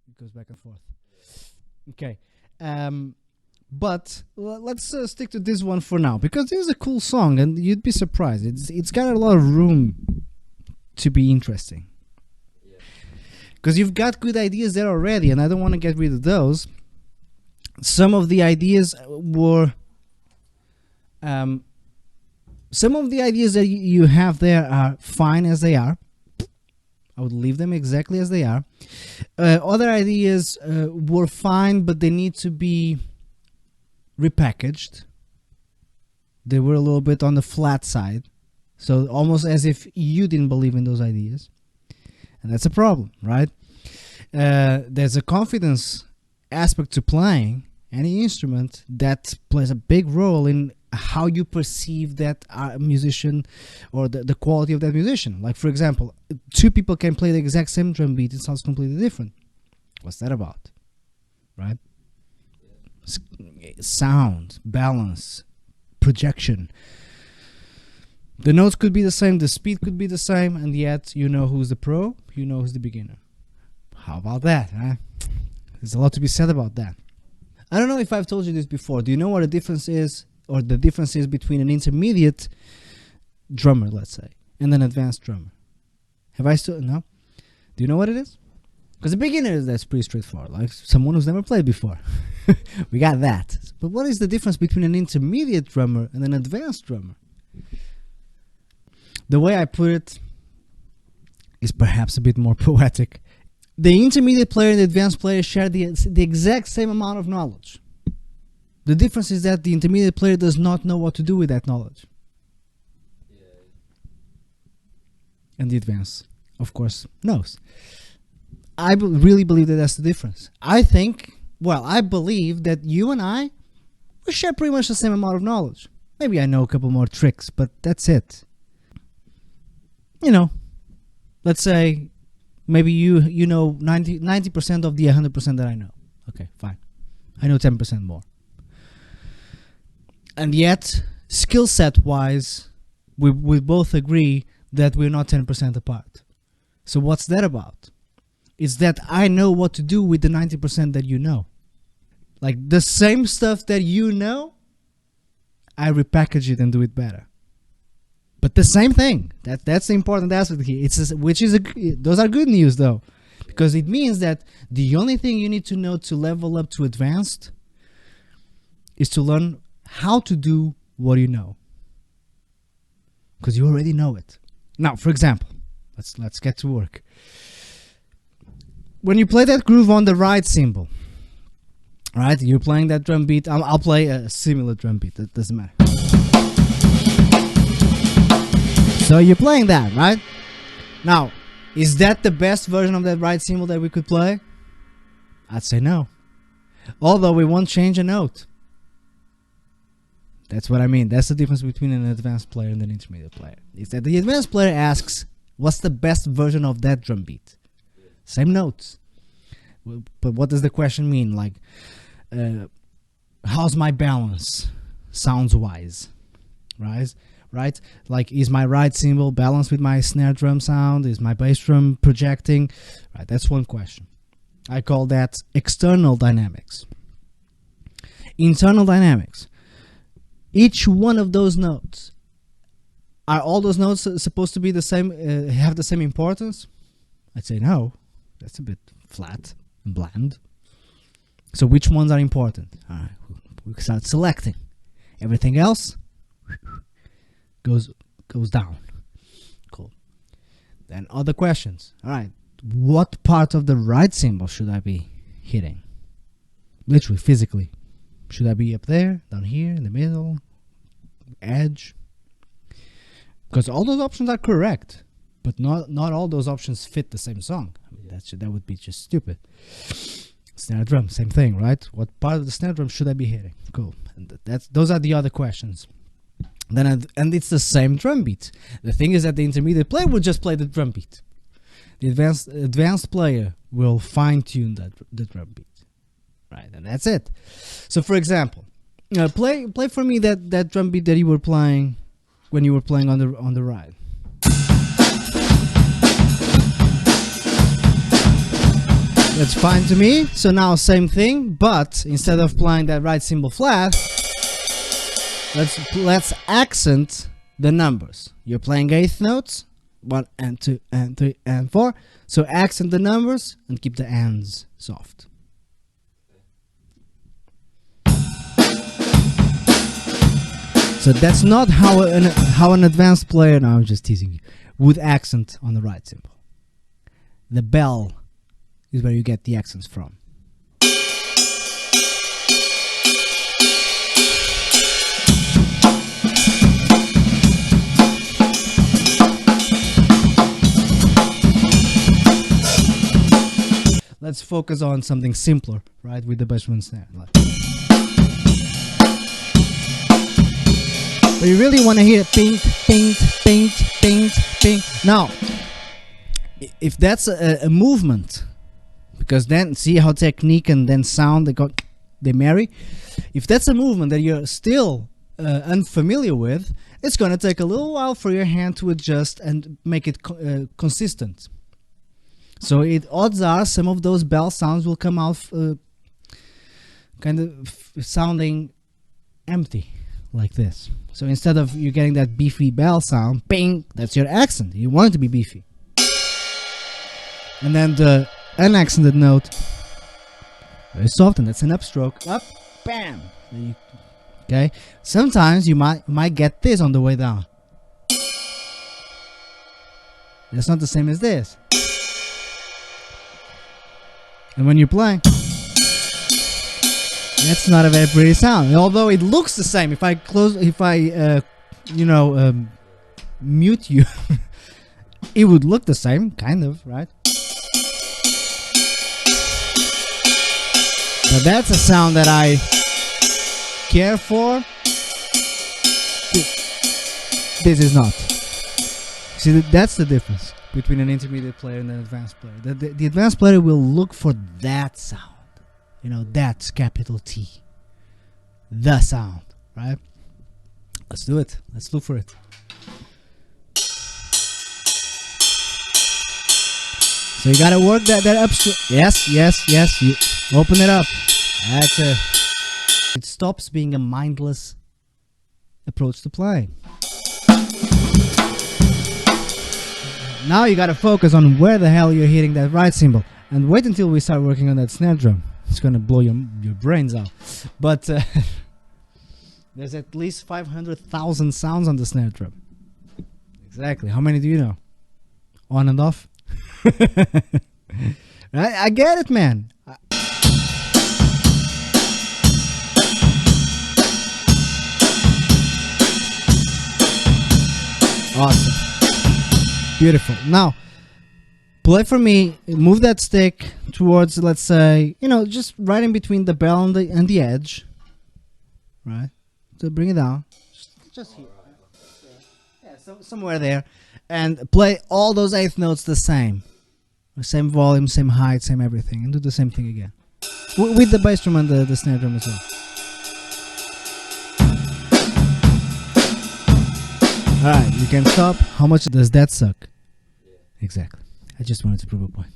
It goes back and forth. Okay. But let's stick to this one for now, because this is a cool song and you'd be surprised. It's got a lot of room to be interesting. Because you've got good ideas there already, and I don't want to get rid of those. Some of the ideas were... some of the ideas that you have there are fine as they are. I would leave them exactly as they are. Other ideas were fine, but they need to be repackaged. They were a little bit on the flat side. So almost as if you didn't believe in those ideas. And that's a problem, right? There's a confidence aspect to playing any instrument that plays a big role in how you perceive that musician, or the quality of that musician. Like, for example, two people can play the exact same drum beat. It sounds completely different. What's that about? Right? Sound, balance, projection. The notes could be the same, the speed could be the same, and yet you know who's the pro, you know who's the beginner. How about that, huh? There's a lot to be said about that. I don't know if I've told you this before. Do you know what the difference is, or the difference is between an intermediate drummer, let's say, and an advanced drummer? Have I still... No? Do you know what it is? Because a beginner, that's pretty straightforward, like someone who's never played before. We got that. But what is the difference between an intermediate drummer and an advanced drummer? The way I put it is perhaps a bit more poetic. The intermediate player and the advanced player share the exact same amount of knowledge. The difference is that the intermediate player does not know what to do with that knowledge. And the advanced, of course, knows. I really believe that that's the difference. I believe that you and I, we share pretty much the same amount of knowledge. Maybe I know a couple more tricks, but that's it. You know, let's say maybe you know 90% of the 100% that I know. Okay, fine. I know 10% more. And yet, skill set wise, we both agree that we're not 10% apart. So what's that about? It's that I know what to do with the 90% that you know. Like the same stuff that you know, I repackage it and do it better. But the same thing. That's the important aspect here. Those are good news though, because it means that the only thing you need to know to level up to advanced is to learn how to do what you know, because you already know it. Now, for example, let's get to work. When you play that groove on the right cymbal, right? You're playing that drum beat. I'll play a similar drum beat. That doesn't matter. So you're playing that, right? Now, is that the best version of that right cymbal that we could play? I'd say no. Although we won't change a note. That's what I mean. That's the difference between an advanced player and an intermediate player. Is that the advanced player asks, what's the best version of that drum beat? Same notes. But what does the question mean? Like, how's my balance sounds wise? Right? Like, is my right cymbal balanced with my snare drum sound? Is my bass drum projecting? Right, that's one question. I call that external dynamics. Internal dynamics. Each one of those notes, are all those notes supposed to be the same, have the same importance? I'd say no. That's a bit flat and bland. So which ones are important? All right, we start selecting. Everything else goes down. Cool. Then other questions. All right, what part of the right cymbal should I be hitting? Literally, physically. Should I be up there, down here, in the middle, edge? Because all those options are correct, but not all those options fit the same song. I mean, that would be just stupid. Snare drum, same thing, right? What part of the snare drum should I be hitting? Cool. And those are the other questions. And it's the same drum beat. The thing is that the intermediate player will just play the drum beat. The advanced player will fine-tune the drum beat. Right, and that's it. So, for example, play for me that drum beat that you were playing when you were playing on the ride. That's fine to me. So now same thing, but instead of playing that right cymbal flat, let's accent the numbers. You're playing eighth notes, 1 and 2 and 3 and 4. So accent the numbers and keep the ends soft. So that's not how an advanced player, no, I'm just teasing you, would accent on the right cymbal. The bell is where you get the accents from. Let's focus on something simpler, right, with the bass drum snare. But you really want to hear ping, ping, ping, ping, ping. Now, if that's a movement, because then see how technique and then sound they marry. If that's a movement that you're still unfamiliar with, it's going to take a little while for your hand to adjust and make it consistent. So odds are some of those bell sounds will come out kind of sounding empty, like this. So instead of you getting that beefy bell sound, ping, that's your accent. You want it to be beefy. And then the unaccented note, very soft, and that's an upstroke. Up, bam. Okay. Sometimes you might get this on the way down. That's not the same as this. And when you're playing, that's not a very pretty sound. Although it looks the same. If I mute you, it would look the same, kind of, right? But that's a sound that I care for. This is not. See, that's the difference between an intermediate player and an advanced player. The advanced player will look for that sound. You know, that's capital T. The sound, right? Let's do it. Let's look for it. So you gotta work that upstroke. Yes. You open it up. That's it. It stops being a mindless approach to playing. Now you gotta focus on where the hell you're hitting that right cymbal, and wait until we start working on that snare drum. It's gonna blow your brains out. But there's at least 500,000 sounds on the snare drum. Exactly. How many do you know? On and off. Right? I get it, man. Awesome. Beautiful. Now, play for me. Move that stick towards, let's say, just right in between the bell and the edge. Right? So bring it down. Just here. Yeah, somewhere there. And play all those eighth notes the same. Same volume, same height, same everything. And do the same thing again. With the bass drum and the snare drum as well. Alright, you can stop. How much does that suck? Yeah. Exactly. I just wanted to prove a point.